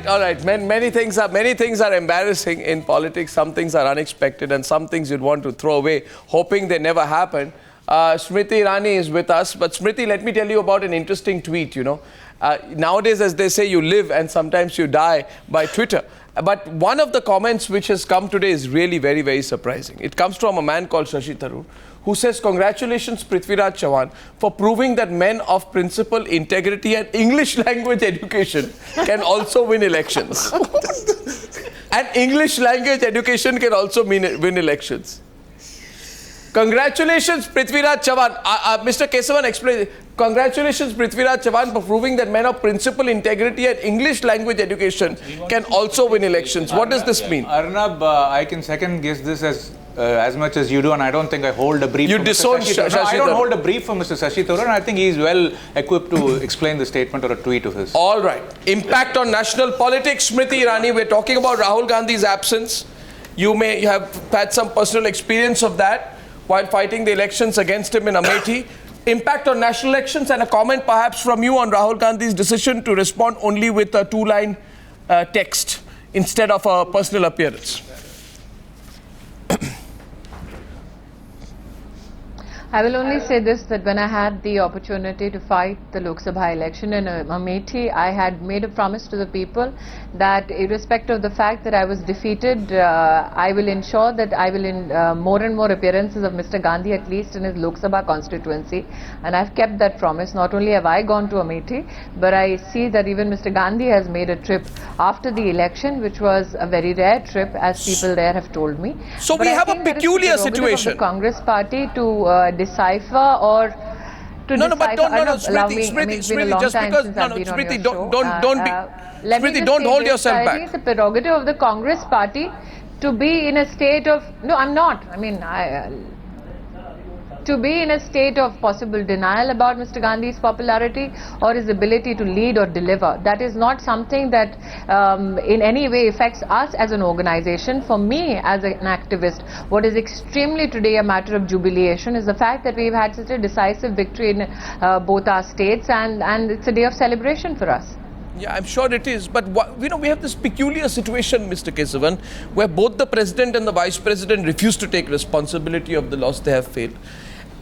all right. Many things are embarrassing in politics. Some things are unexpected, and some things you'd want to throw away, hoping they never happen. Smriti Irani is with us, but Smriti, let me tell you about an interesting tweet. Nowadays, as they say, you live and sometimes you die by Twitter. But one of the comments which has come today is really very, very surprising. It comes from a man called Shashi Tharoor, who says, "Congratulations, Prithviraj Chavan, for proving that men of principle, integrity and English language education can also win elections." And English language education can also win elections. Congratulations, Prithviraj Chavan. Mr. Kesavan, explain. Congratulations, Prithviraj Chavan, for proving that men of principle, integrity and English language education can also win elections. What does this mean? Arnab, I can second guess this as much as you do, and I don't think I hold a brief. You disown Shashi Tharoor. I don't hold a brief from Mr. Shashi Tharoor, and I think he's well equipped to explain the statement or a tweet of his. All right. Impact on national politics. Smriti Irani, we're talking about Rahul Gandhi's absence. You may have had some personal experience of that while fighting the elections against him in Amethi. Impact on national elections, and a comment perhaps from you on Rahul Gandhi's decision to respond only with a two-line text instead of a personal appearance. I will only say this, that when I had the opportunity to fight the Lok Sabha election in Amethi, I had made a promise to the people that irrespective of the fact that I was defeated, I will ensure that I will in more and more appearances of Mr. Gandhi, at least in his Lok Sabha constituency, and I've kept that promise. Not only have I gone to Amethi, but I see that even Mr. Gandhi has made a trip after the election, which was a very rare trip, as people there have told me. So we have a peculiar situation. Of the Congress party to decipher or to no, decipher. But Smriti, just because Smriti, don't hold yourself back. It's the prerogative of the Congress party to be in a state of to be in a state of possible denial about Mr. Gandhi's popularity or his ability to lead or deliver. That is not something that in any way affects us as an organization. For me as an activist, what is extremely today a matter of jubilation is the fact that we've had such a decisive victory in both our states, and it's a day of celebration for us. Yeah, I'm sure it is. But we have this peculiar situation, Mr. Kesavan, where both the president and the vice president refuse to take responsibility of the loss they have faced.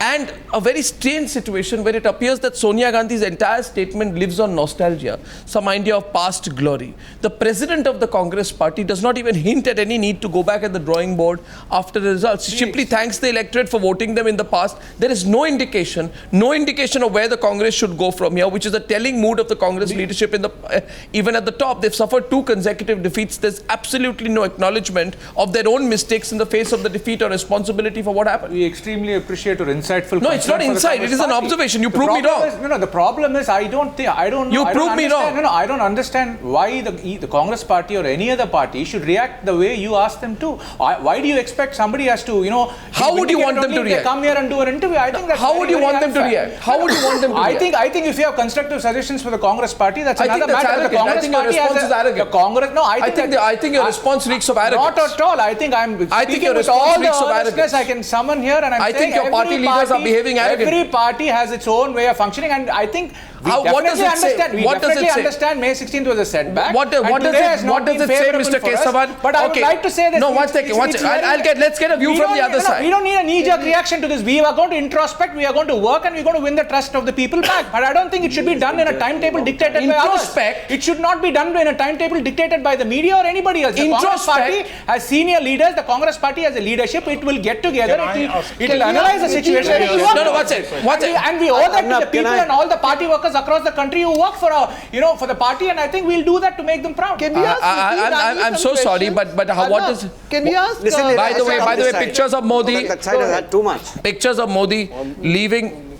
And a very strange situation where it appears that Sonia Gandhi's entire statement lives on nostalgia, some idea of past glory. The president of the Congress party does not even hint at any need to go back at the drawing board after the results. She simply thanks the electorate for voting them in the past. There is no indication of where the Congress should go from here, which is a telling mood of the Congress leadership in even at the top. They've suffered 2 consecutive defeats. There's absolutely no acknowledgement of their own mistakes in the face of the defeat or responsibility for what happened. We extremely appreciate your insightful. No, it's not insight. It is an observation. You prove me wrong. The problem is I don't know. You prove me wrong. No, I don't understand why the Congress party or any other party should react the way you ask them to. Why do you expect somebody has to, How would you want them to react? Come here and do an interview. I think that's How would you want them to react? How would you want them to react? I think if you have constructive suggestions for the Congress party, that's another matter. I think your response is arrogant. I think your response reeks of arrogance. Not at all. I think your response reeks of arrogance. I can summon here, and I think your party leaders are behaving arrogantly. Every party has its own way of functioning, and I think what does it say? Understand May 16th was a setback. What does it say, Mr. Kesavan? But I would like to say that. No, one second. Let's get a view from the other side. We don't need a knee-jerk reaction to this. We are going to introspect. We are going to work, and we're going to win the trust of the people back. But I don't think it should be done in a timetable dictated by others. It should not be done in a timetable dictated by the media or anybody else. The Congress party has senior leaders. The Congress party has a leadership. It will get together. It will analyze the situation. And we owe that to the people and all the party workers across the country who work for for the party, and I think we'll do that to make them proud. Can we ask? I'm so sorry, but what is? Can we ask? By the way, pictures of Modi. That side has had too much. Pictures of Modi leaving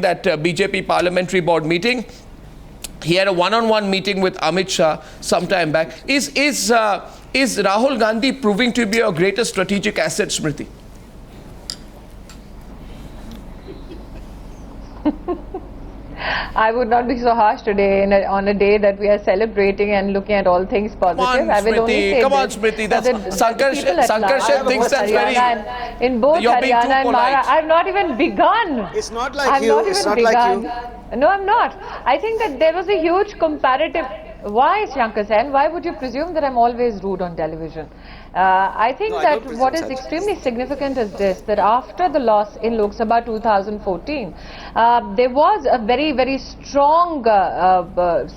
that BJP parliamentary board meeting. He had a one-on-one meeting with Amit Shah some time back. Is Rahul Gandhi proving to be a greater strategic asset, Smriti? I would not be so harsh today on a day that we are celebrating and looking at all things positive. I will only say Smriti, that's Sankarshan thinks that's very. In both Haryana and Maharashtra, I have not even begun. It's not like you. It's not like you. No, I'm not. I think that there was a huge comparative. Why, Shankar Sen? Why would you presume that I'm always rude on television? I think No, I that don't presume what is such. extremely significant is this, that after the loss in Lok Sabha 2014, there was a very, very strong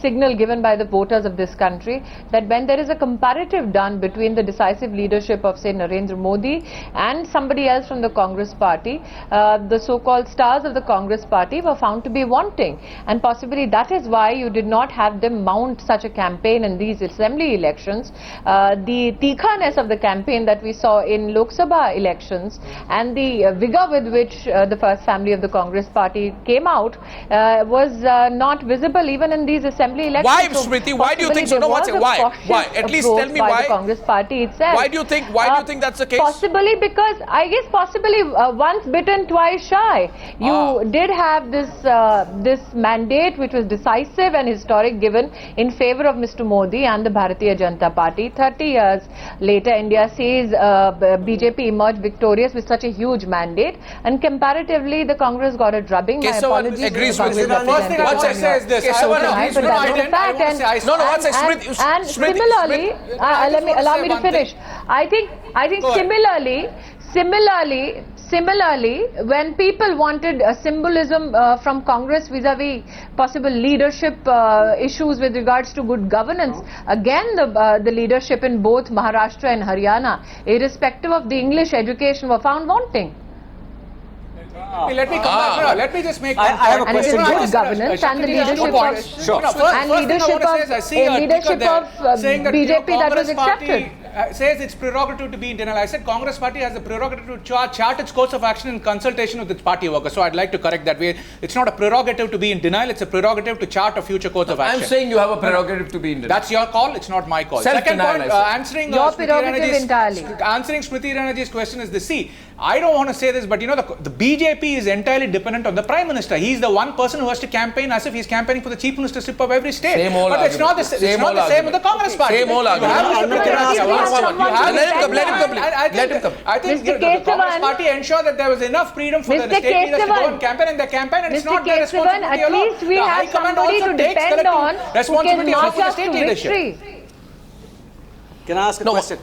signal given by the voters of this country that when there is a comparative done between the decisive leadership of, say, Narendra Modi and somebody else from the Congress party, the so-called stars of the Congress party were found to be wanting. And possibly that is why you did not have them mount such a campaign in these assembly elections. The tikhaness of the campaign that we saw in Lok Sabha elections and the vigor with which the first family of the Congress party came out was not visible even in these assembly elections. Why, Smriti? Why do you think so? No, what's it? Why? Why? At least tell me by why. the Congress party itself. Why do you think? Why do you think that's the case? Possibly because I guess possibly once bitten, twice shy. You did have this this mandate which was decisive and historic given in favor of Mr. Modi and the Bharatiya Janata Party. 30 years later, India sees BJP emerge victorious with such a huge mandate, and comparatively the Congress got a drubbing. My Kesavan apologies to agrees the with you. Congress First thing I want to say is this. Kesavan Right, agrees but with that's you. a fact. And, No, no, one second. and, Smriti, and Smriti, similarly, I just want to allow say me to one thing. finish. I think Go ahead. similarly, when people wanted a symbolism from Congress vis-a-vis possible leadership issues with regards to good governance, again the leadership in both Maharashtra and Haryana, irrespective of the English education, were found wanting. Let me come back. No, let me just make one I have a point. And it is question. good governance and the leadership of Sure. and leadership of BJP that was accepted. Says it's prerogative to be in denial. I said Congress party has the prerogative to chart its course of action in consultation with its party workers. So I'd like to correct that. It's not a prerogative to be in denial. It's a prerogative to chart a future course of action. I'm saying you have a prerogative to be in denial. That's your call. It's not my call. Second Self-denial, point, I said. answering Your Smriti prerogative Irani's- entirely. Answering Smriti Irani's question is this. See, I don't want to say this, but you know, the BJP is entirely dependent on the Prime Minister. He's the one person who has to campaign as if he's campaigning for the Chief Ministership of every state. Same old but it's not the, argument. it's not the same with the Congress party. Same old You argument. have Mr. Let him come, let him complete. Let him come. I think Mr. the Congress Kesavan. party ensured that there was enough freedom for the Mr. state leaders to go Kesavan. and campaign in the campaign, and it's Mr. not their Kesavan, responsibility at alone. least we The have High Command somebody also to takes depend collective on who can responsibility march for the us state to leadership. victory. Can I ask a No, question?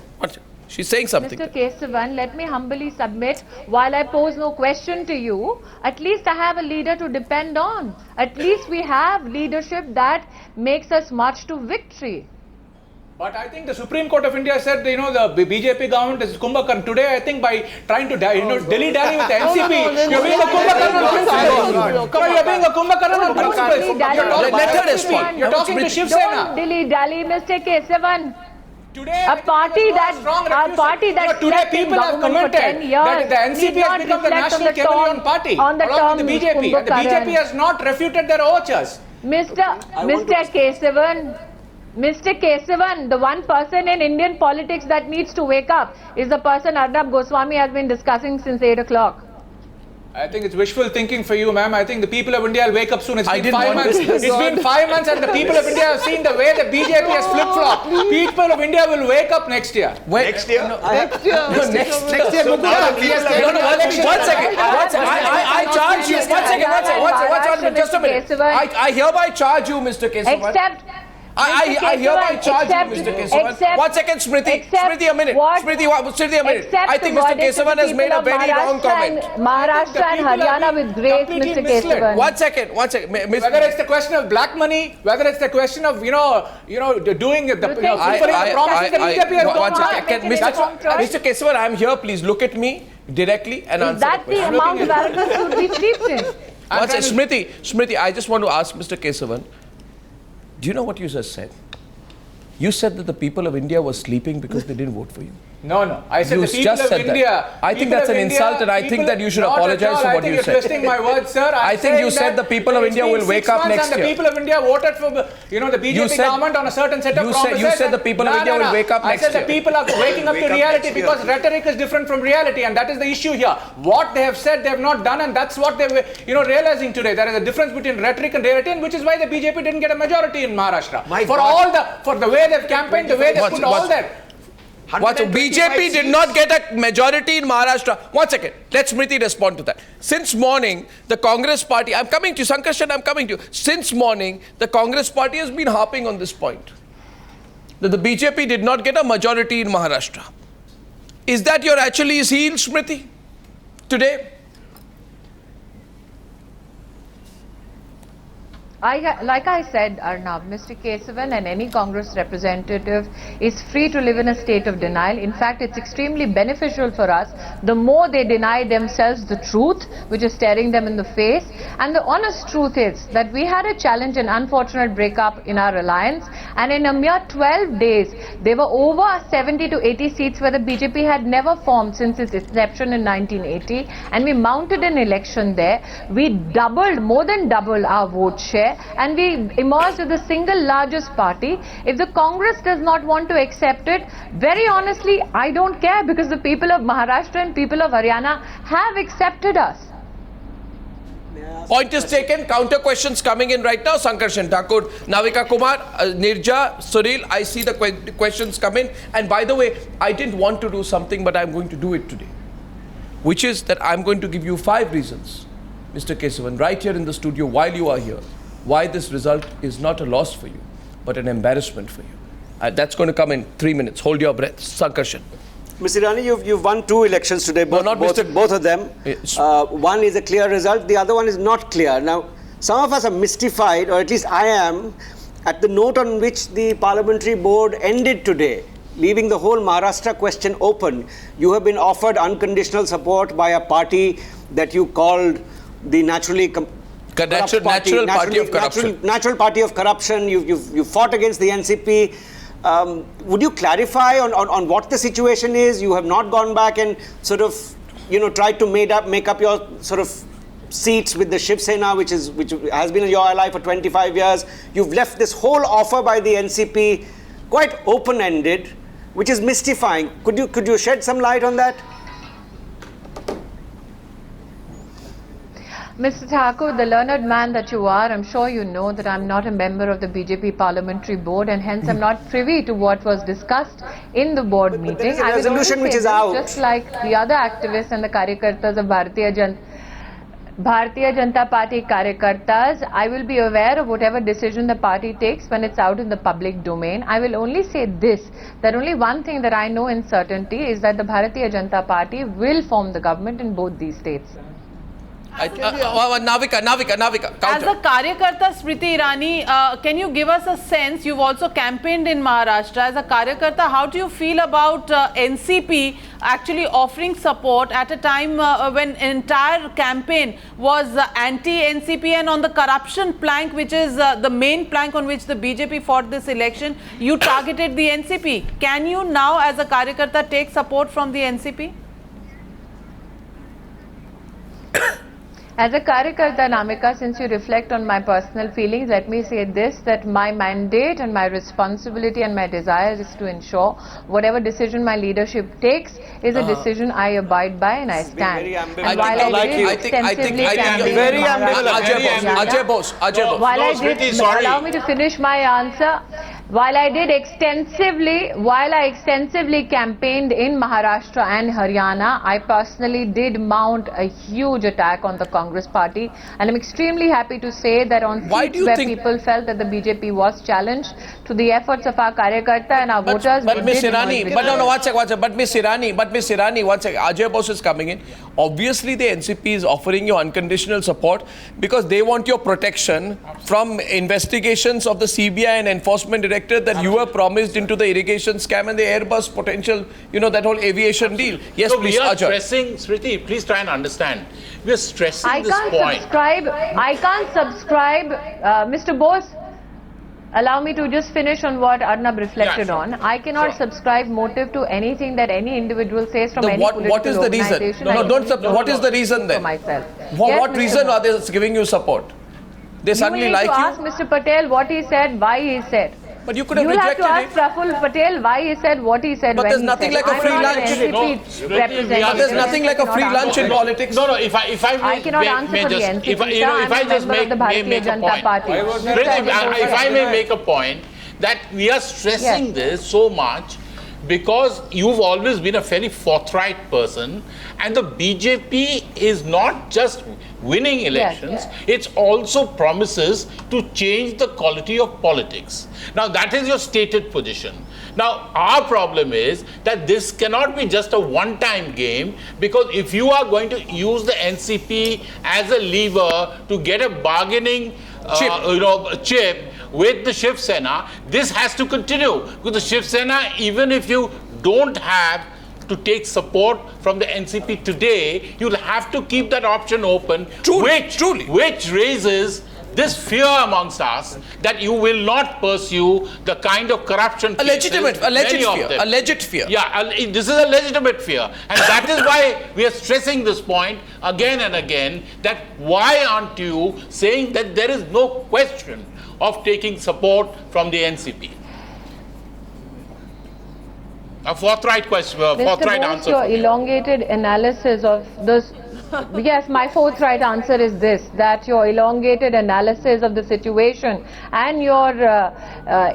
she's saying something. Mr. Kesavan, let me humbly submit, while I pose no question to you, at least I have a leader to depend on. At least we have leadership that makes us march to victory. But I think the Supreme Court of India said, you know, the BJP government is Kumbhakarna. Today, I think by trying to, dilly-dally with the NCP, you're being a Kumbhakarna on principle. Come on, you're being a Kumbhakarna on principle. Let her respond. You're talking to Shiv Don't Sena. dilly-dally, Mr. Kesavan. Today, A party that today slept in people have government for 10 commented years that the NCP need not has become the reflect on national the chameleon term- party on the along with the term BJP. And the BJP Kumbhakarna. has not refuted their overtures. Mr. Kesavan, the one person in Indian politics that needs to wake up is the person Arnab Goswami has been discussing since 8 o'clock. I think it's wishful thinking for you, ma'am. I think the people of India will wake up soon. It's I been didn't 5 want months. this. It's been 5 months and the people of India have seen the way the BJP has flip-flopped. People of India will wake up next year. Next year? Next year. Next year, No, one second. I charge you. One second. Just a minute. I hereby charge you, Mr. Kesavan. I hereby charge you, Mr. Kesavan. 1 second, Smriti. Smriti, a minute. Smriti, a minute. I think Mr. Kesavan has made a very wrong comment. Maharashtra and Haryana with grace, completely Mr. misled. Kesavan. 1 second. Whether it's the question of black money, whether it's the question of, doing the, fulfilling the promises that BJP has One done. second. Mr. Kesavan, I'm here. Please look at me directly and answer That's the the question. amount of arrogance would be steeped in. One second. Smriti, I just want to ask Mr. Kesavan, do you know what you just said? You said that the people of India were sleeping because they didn't vote for you. No. I said You the people just of said that. India. I think people that's of an India, insult and I think people- that you should not apologize at all. for I what think you you're said. twisting my words, sir. I think you said the people of India will wake up next year. year. The people of India voted for, the BJP government on a certain set of promises. You said the people of India will wake up next I said year. the people are waking up to reality because rhetoric is different from reality, and that is the issue here. What they have said, they have not done, and that's what they were, realizing today. There is a difference between rhetoric and reality, and which is why the BJP didn't get a majority in Maharashtra. For the way they've campaigned, the way they put all that. What? BJP did not get a majority in Maharashtra. 1 second. Let Smriti respond to that. Since morning, the Congress party, I'm coming to you, Sankarshan, I'm coming to you. Since morning, the Congress party has been harping on this point. that the BJP did not get a majority in Maharashtra. Is that your Achilles heel, Smriti, today? Like I said, Arnab, Mr. Kesavan and any Congress representative is free to live in a state of denial. In fact, it's extremely beneficial for us. The more they deny themselves the truth, which is staring them in the face. And the honest truth is that we had a challenge and unfortunate breakup in our alliance. And in a mere 12 days, there were over 70 to 80 seats where the BJP had never formed since its inception in 1980. And we mounted an election there. We doubled, more than doubled our vote share. And we emerged as the single largest party. If the Congress does not want to accept it, very honestly, I don't care, because the people of Maharashtra and people of Haryana have accepted us. Point is taken. Counter questions coming in right now. Sankarshan Thakur, Navika Kumar, Nirja, Sunil, I see the questions come in. And by the way, I didn't want to do something, but I'm going to do it today, which is that I'm going to give you 5 reasons, Mr. Kesavan, right here in the studio while you are here, why this result is not a loss for you, but an embarrassment for you. That's going to come in 3 minutes. Hold your breath. Sankarshan. Mr. Irani, you've won 2 elections today, both of them. Yes. One is a clear result, the other one is not clear. Now, some of us are mystified, or at least I am, at the note on which the parliamentary board ended today, leaving the whole Maharashtra question open. You have been offered unconditional support by a party that you called the natural party of corruption. You fought against the NCP. Would you clarify on what the situation is? You have not gone back and sort of, tried to make up your sort of seats with the Shiv Sena, which has been your ally for 25 years. You've left this whole offer by the NCP quite open-ended, which is mystifying. Could you shed some light on that? Mr. Thakur, the learned man that you are, I'm sure you know that I'm not a member of the BJP parliamentary board, and hence I'm not privy to what was discussed in the board meeting. There is a resolution which is out. Just like the other activists and the Karyakartas of Bharatiya Janata Party Karyakartas, I will be aware of whatever decision the party takes when it's out in the public domain. I will only say this, that only one thing that I know in certainty is that the Bharatiya Janata Party will form the government in both these states. Navika, as a Karyakarta, Smriti Irani, can you give us a sense? You've also campaigned in Maharashtra. As a Karyakarta, how do you feel about NCP actually offering support at a time when entire campaign was anti-NCP, and on the corruption plank, which is the main plank on which the BJP fought this election, you targeted the NCP. Can you now, as a Karyakarta, take support from the NCP? As a Karyakarta, Namika, since you reflect on my personal feelings, let me say this, that my mandate and my responsibility and my desire is to ensure whatever decision my leadership takes is a decision I abide by and I stand. And while I did extensively campaign very ambivalent. Ajay Bose. While I did, allow me to finish my answer. While I extensively campaigned in Maharashtra and Haryana, I personally did mount a huge attack on the Congress party, and I'm extremely happy to say that on seats where people felt that the BJP was challenged, to the efforts of our Karyakarta and our voters. But Miss Irani, but Miss Irani, one second, Ajay Bose is coming in. Obviously, the NCP is offering you unconditional support because they want your protection from investigations of the CBI and Enforcement Directorate that you were promised into the irrigation scam and the Airbus potential, that whole aviation deal. Yes, so please, we are Ajay. stressing, Smriti, please try and understand. We are stressing this point. I can't subscribe, Mr. Bose. Allow me to just finish on what Arnab reflected on. I cannot subscribe motive to anything that any individual says from any political what is the organization. reason? What is the reason then? For myself. What reason are they giving you support? They suddenly like you? You need to ask Mr. Patel what he said, why he said. But you could have rejected it. You have to ask Praful Patel why he said what he said. But there's nothing like a free lunch. But there's nothing like a free lunch in politics. No, if I cannot answer for the NCP. If I just make a point, if I may make a point, that we are stressing this so much because you've always been a fairly forthright person, and the BJP is not just winning elections, it's also promises to change the quality of politics. Now, that is your stated position. Now, our problem is that this cannot be just a one-time game, because if you are going to use the NCP as a lever to get a bargaining chip with the Shiv Sena, this has to continue. Because the Shiv Sena, even if you don't have to take support from the NCP today, you'll have to keep that option open, which raises this fear amongst us that you will not pursue the kind of corruption alleged fear. Yeah, this is a legitimate fear. And that is why we are stressing this point again and again, that why aren't you saying that there is no question of taking support from the NCP? A forthright question, forthright answer. Your elongated analysis of this. Yes, my forthright answer is this, that your elongated analysis of the situation and your,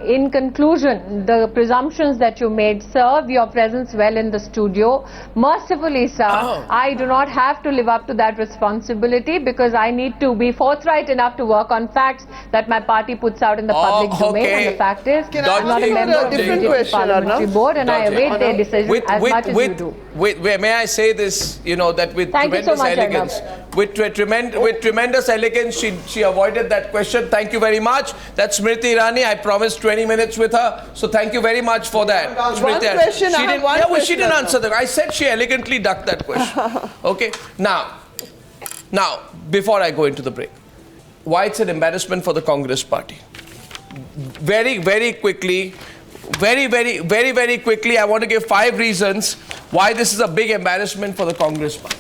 in conclusion, the presumptions that you made serve your presence well in the studio. Mercifully, sir, I do not have to live up to that responsibility, because I need to be forthright enough to work on facts that my party puts out in the public domain. And the fact is, I'm not a member of the BJP Parliamentary Board, and I await their decision as much as you do. May I say this, that with tremendous elegance. With tremendous elegance, she avoided that question. Thank you very much. That's Smriti Irani. I promised 20 minutes with her. So thank you very much for that. She didn't answer that. I said she elegantly ducked that question. Okay. Now, before I go into the break, why it's an embarrassment for the Congress party? Very quickly, I want to give 5 reasons why this is a big embarrassment for the Congress party.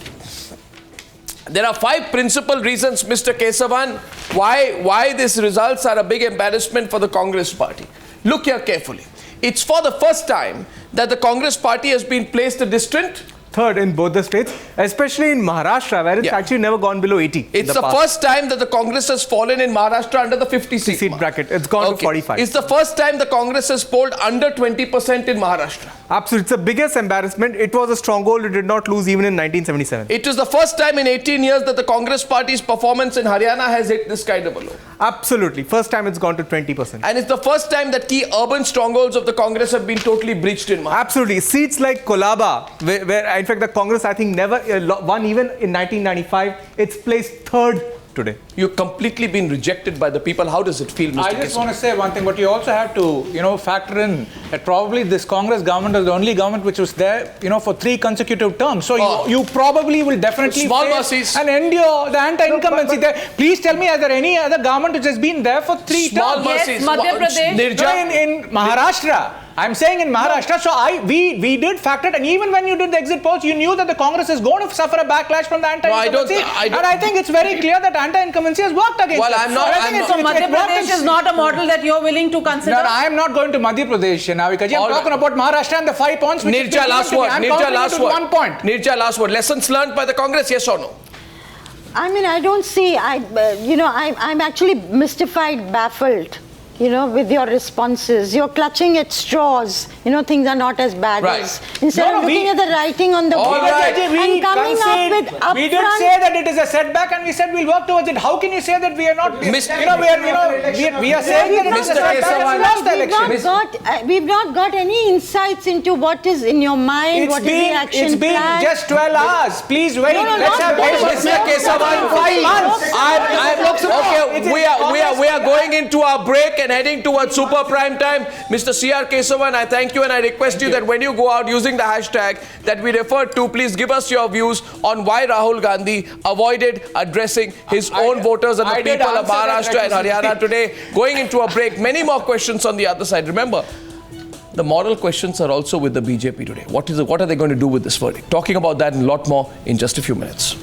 There are 5 principal reasons, Mr. Kesavan, why these results are a big embarrassment for the Congress party. Look here carefully. It's for the first time that the Congress party has been placed a distant third in both the states, especially in Maharashtra, where it's actually never gone below 80. It's the first time that the Congress has fallen in Maharashtra under the 50 seat bracket. It's gone to 45. It's the first time the Congress has polled under 20% in Maharashtra. Absolutely. It's the biggest embarrassment. It was a stronghold. It did not lose even in 1977. It is the first time in 18 years that the Congress party's performance in Haryana has hit this kind of a low. Absolutely. First time it's gone to 20%. And it's the first time that key urban strongholds of the Congress have been totally breached in Maharashtra. Absolutely. Seats like Kolaba, where in fact the Congress I think never won even in 1995, it's placed third today. You've completely been rejected by the people. How does it feel, Mr. I just want to say one thing, but you also have to, factor in that probably this Congress government is the only government which was there, for 3 consecutive terms. So you probably will definitely face and endure the anti-incumbency there. Please tell me, is there any other government which has been there for 3 terms? Yes, Madhya Pradesh. In Maharashtra. I'm saying in Maharashtra, so we did factor it, and even when you did the exit polls, you knew that the Congress is going to suffer a backlash from the anti-incumbency. And I think it's very clear that anti-incumbency has worked against it. So Madhya Pradesh is not a model that you're willing to consider? No, I am not going to Madhya Pradesh, Navikaji. I'm talking about Maharashtra and the 5 points. Nirja, last word. Nirja, last word. 1 point. Nirja, last word. Lessons learned by the Congress, yes or no? I mean, I don't see. I'm actually mystified, baffled. With your responses. You're clutching at straws. Things are not as bad as... Instead of looking at the writing on the board and coming up with upfront... We did say that it is a setback and we said we'll work towards it. How can you say that we are not... we are saying that it is a setback. We've not got any insights into what is in your mind, what is the action plan. It's been just 12 hours. Please wait. Let's have Mr. Kesavan, 5 months. Okay, we are going into our break and heading towards super prime time. Mr. C.R. Kesavan, I thank you and I request you that when you go out using the hashtag that we referred to, please give us your views on why Rahul Gandhi avoided addressing his own voters and the people of Maharashtra and Haryana today. Going into a break, many more questions on the other side. Remember, the moral questions are also with the BJP today. What are they going to do with this verdict? Talking about that and a lot more in just a few minutes.